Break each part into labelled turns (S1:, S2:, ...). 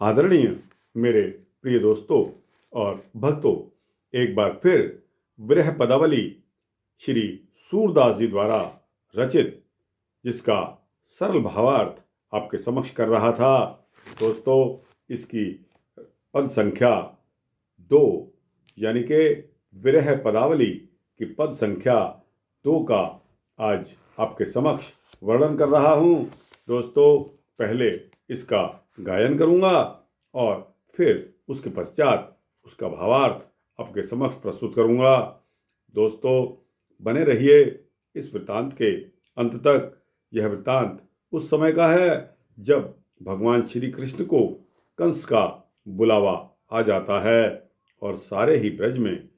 S1: आदरणीय मेरे प्रिय दोस्तों और भक्तों, एक बार फिर विरह पदावली श्री सूरदास जी द्वारा रचित, जिसका सरल भावार्थ आपके समक्ष कर रहा था। दोस्तों, इसकी पद संख्या 2 यानी कि विरह पदावली की पद संख्या 2 का आज आपके समक्ष वर्णन कर रहा हूँ। दोस्तों, पहले इसका गायन करूँगा और फिर उसके पश्चात उसका भावार्थ आपके समक्ष प्रस्तुत करूँगा। दोस्तों, बने रहिए इस वृत्तांत के अंत तक। यह वृत्तांत उस समय का है जब भगवान श्री कृष्ण को कंस का बुलावा आ जाता है और सारे ही ब्रज में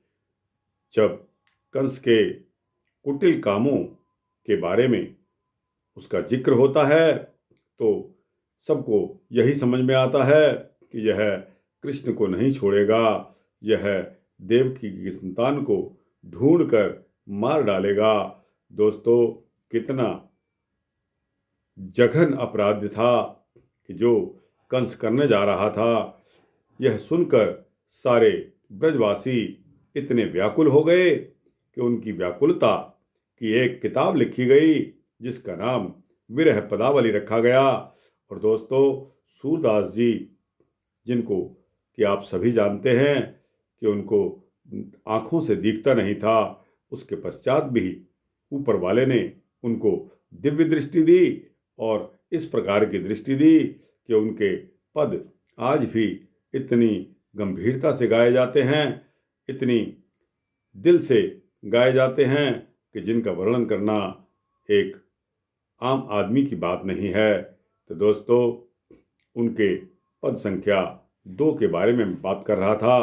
S1: जब कंस के कुटिल कामों के बारे में उसका जिक्र होता है तो सबको यही समझ में आता है कि यह कृष्ण को नहीं छोड़ेगा, यह देवकी की संतान को ढूंढकर मार डालेगा। दोस्तों, कितना जघन अपराध था कि जो कंस करने जा रहा था। यह सुनकर सारे ब्रजवासी इतने व्याकुल हो गए कि उनकी व्याकुलता की एक किताब लिखी गई जिसका नाम विरह पदावली रखा गया। और दोस्तों, सूरदास जी, जिनको कि आप सभी जानते हैं कि उनको आँखों से दिखता नहीं था, उसके पश्चात भी ऊपर वाले ने उनको दिव्य दृष्टि दी और इस प्रकार की दृष्टि दी कि उनके पद आज भी इतनी गंभीरता से गाए जाते हैं, इतनी दिल से गाए जाते हैं कि जिनका वर्णन करना एक आम आदमी की बात नहीं है। तो दोस्तों, उनके पद संख्या 2 के बारे में बात कर रहा था।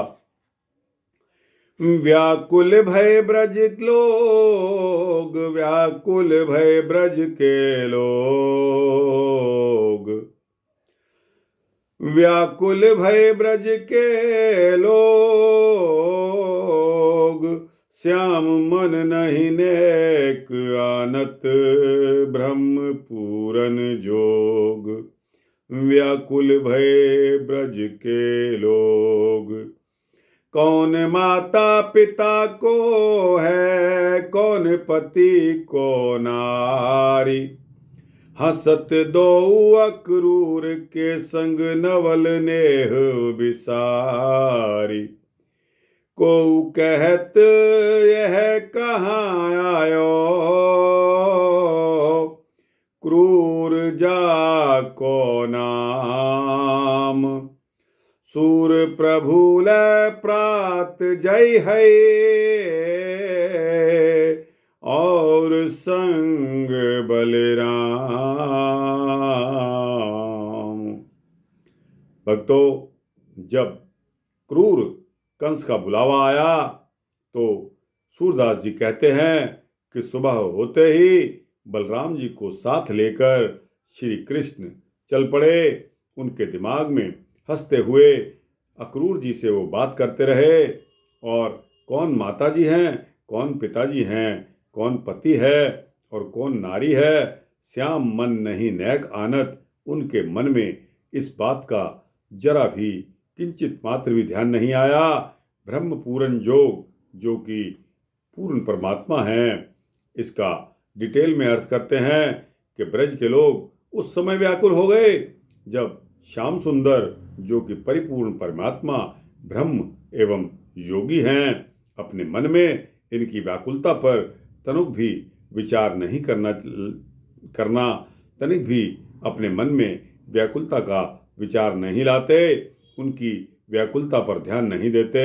S1: व्याकुल भय ब्रज लोग, व्याकुल भय ब्रज के लोग, व्याकुल भय ब्रज के लोग, श्याम मन नहीं नेक आनत, ब्रह्म पूरन जोग। व्याकुल भय ब्रज के लोग, कौन माता पिता को है, कौन पति को नारी, हसत दो अक्रूर के संग नवल नेह बिसारी। को कहत यह कहाँ आयो, क्रूर जा को नाम। सूर प्रभु लै प्रात जय है, और संग बलराम। भक्तों, जब क्रूर कंस का बुलावा आया तो सूरदास जी कहते हैं कि सुबह होते ही बलराम जी को साथ लेकर श्री कृष्ण चल पड़े। उनके दिमाग में हंसते हुए अक्रूर जी से वो बात करते रहे और कौन माता जी हैं, कौन पिताजी हैं, कौन पति है और कौन नारी है, श्याम मन नहीं नैक आनत। उनके मन में इस बात का जरा भी किंचित मात्र भी ध्यान नहीं आया। ब्रह्म पूरन जोग, जो कि पूर्ण परमात्मा हैं, इसका डिटेल में अर्थ करते हैं कि ब्रज के लोग उस समय व्याकुल हो गए जब श्याम सुंदर, जो कि परिपूर्ण परमात्मा ब्रह्म एवं योगी हैं, अपने मन में इनकी व्याकुलता पर तनिक भी विचार नहीं करना, तनिक भी अपने मन में व्याकुलता का विचार नहीं लाते, उनकी व्याकुलता पर ध्यान नहीं देते।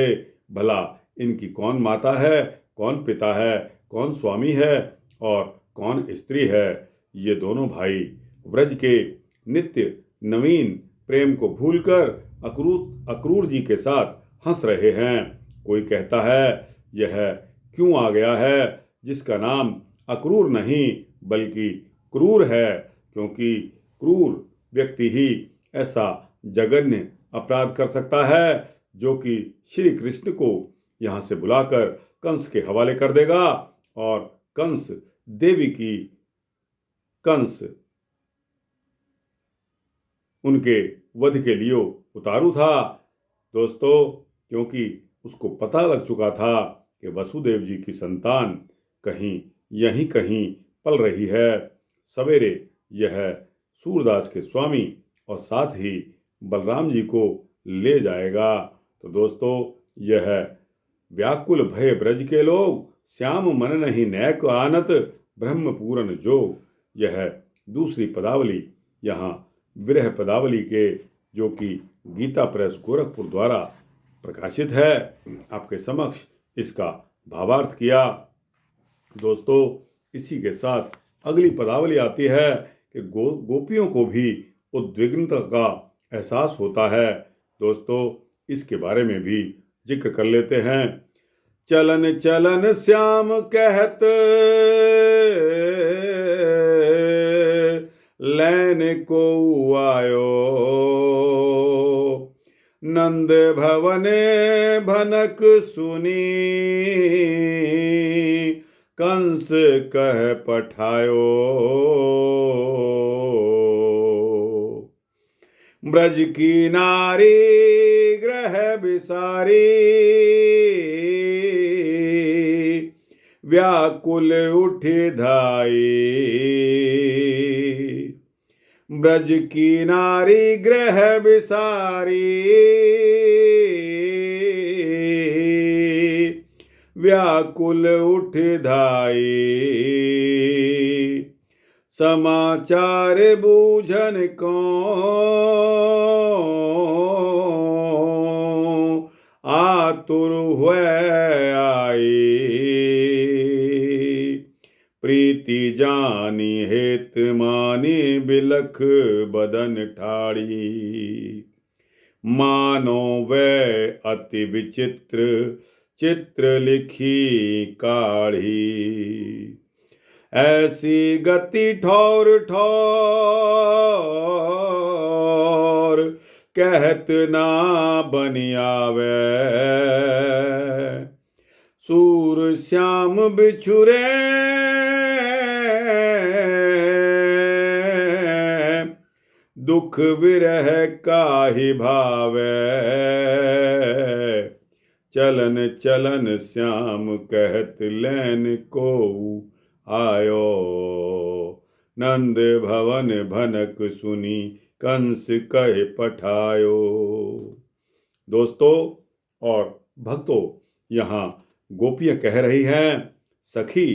S1: भला इनकी कौन माता है, कौन पिता है, कौन स्वामी है और कौन स्त्री है। ये दोनों भाई व्रज के नित्य नवीन प्रेम को भूलकर अक्रूर जी के साथ हंस रहे हैं। कोई कहता है यह क्यों आ गया है जिसका नाम अक्रूर नहीं बल्कि क्रूर है, क्योंकि क्रूर व्यक्ति ही ऐसा जघन्य अपराध कर सकता है जो कि श्री कृष्ण को यहाँ से बुलाकर कंस के हवाले कर देगा और कंस उनके वध के लिए उतारू था। दोस्तों, क्योंकि उसको पता लग चुका था कि वसुदेव जी की संतान कहीं यहीं कहीं पल रही है, सवेरे यह सूरदास के स्वामी और साथ ही बलराम जी को ले जाएगा। तो दोस्तों, यह व्याकुल भय ब्रज के लोग, श्याम मन नहीं नैक आनत, ब्रह्म पूरन जोग, यह दूसरी पदावली यहाँ विरह पदावली के, जो कि गीता प्रेस गोरखपुर द्वारा प्रकाशित है, आपके समक्ष इसका भावार्थ किया। दोस्तों, इसी के साथ अगली पदावली आती है कि गोपियों को भी उद्विग्नता का एहसास होता है। दोस्तों, इसके बारे में भी जिक्र कर लेते हैं। चलन चलन श्याम कहत लैन को आयो, नंद भवने भनक सुनी, कंस कह पठायो, ब्रज की नारी ग्रह बिसारी, व्याकुल उठी धाई, ब्रज की नारी ग्रह बिसारी, व्याकुल उठ धाई, समाचार बूझन को आतुर हुए आई, प्रीति जानी हेत मानी बिलख बदन ठाड़ी, मानो वै अति विचित्र चित्र लिखी काढ़ी, ऐसी गति ठौर ठौर कहत ना बनी आवे, सूर श्याम बिछुरे दुख विरह काहि भावे, चलन चलन श्याम कहत लैन को आयो, नंद भवन भनक सुनी कंस कह पठायो। दोस्तों और भक्तों, यहाँ गोपियां कह रही हैं, सखी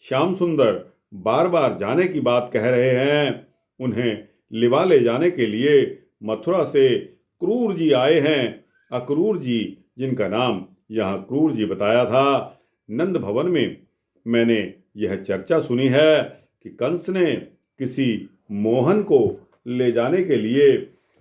S1: श्याम सुंदर बार बार जाने की बात कह रहे हैं, उन्हें लिवा ले जाने के लिए मथुरा से क्रूर जी आए हैं। अक्रूर जी, जिनका नाम यहाँ क्रूर जी बताया था। नंद भवन में मैंने यह चर्चा सुनी है कि कंस ने किसी मोहन को ले जाने के लिए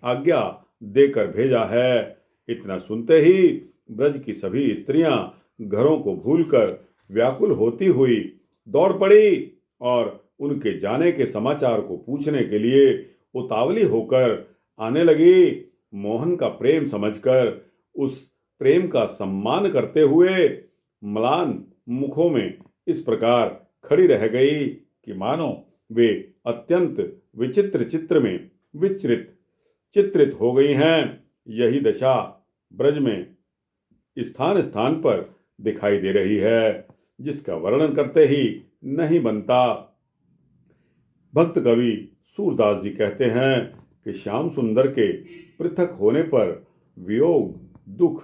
S1: आज्ञा देकर भेजा है। इतना सुनते ही ब्रज की सभी स्त्रियां घरों को भूलकर व्याकुल होती हुई दौड़ पड़ी और उनके जाने के समाचार को पूछने के लिए उतावली होकर आने लगी। मोहन का प्रेम समझकर, उस प्रेम का सम्मान करते हुए म्लान मुखों में इस प्रकार खड़ी रह गई कि मानो वे अत्यंत विचित्र चित्र में चित्रित हो गई हैं। यही दशा ब्रज में स्थान स्थान पर दिखाई दे रही है, जिसका वर्णन करते ही नहीं बनता। भक्त कवि सूरदास जी कहते हैं कि श्याम सुंदर के पृथक होने पर वियोग दुख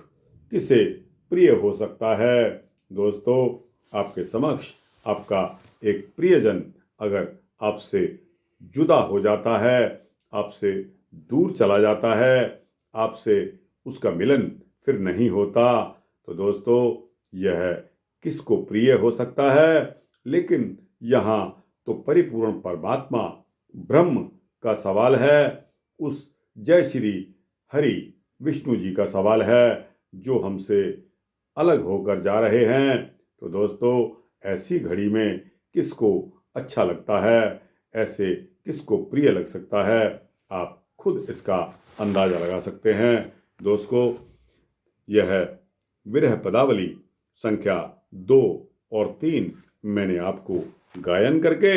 S1: किसे प्रिय हो सकता है। दोस्तों, आपके समक्ष आपका एक प्रियजन अगर आपसे जुदा हो जाता है, आपसे दूर चला जाता है, आपसे उसका मिलन फिर नहीं होता, तो दोस्तों यह किसको प्रिय हो सकता है। लेकिन यहाँ तो परिपूर्ण परमात्मा ब्रह्म का सवाल है, उस जय श्री हरि विष्णु जी का सवाल है, जो हमसे अलग होकर जा रहे हैं। तो दोस्तों, ऐसी घड़ी में किसको अच्छा लगता है, ऐसे किसको प्रिय लग सकता है, आप खुद इसका अंदाजा लगा सकते हैं। दोस्तों, यह विरह पदावली संख्या 2 और 3 मैंने आपको गायन करके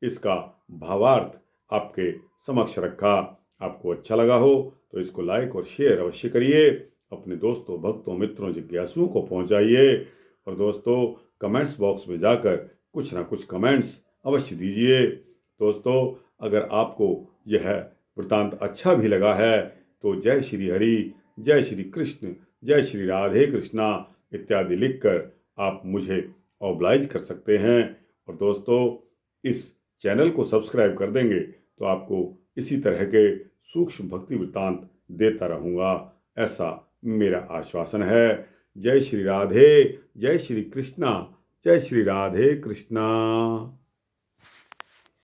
S1: इसका भावार्थ आपके समक्ष रखा। आपको अच्छा लगा हो तो इसको लाइक और शेयर अवश्य करिए, अपने दोस्तों, भक्तों, मित्रों, जिज्ञासुओं को पहुंचाइए। और दोस्तों, कमेंट्स बॉक्स में जाकर कुछ ना कुछ कमेंट्स अवश्य दीजिए। दोस्तों, अगर आपको यह वृतांत अच्छा भी लगा है तो जय श्री हरि, जय श्री कृष्ण, जय श्री राधे कृष्णा इत्यादि लिखकर आप मुझे ऑब्लाइज कर सकते हैं। और दोस्तों, इस चैनल को सब्सक्राइब कर देंगे तो आपको इसी तरह के सूक्ष्म भक्ति वृत्तांत देता रहूँगा, ऐसा मेरा आश्वासन है। जय श्री राधे, जय श्री कृष्णा, जय श्री राधे कृष्णा।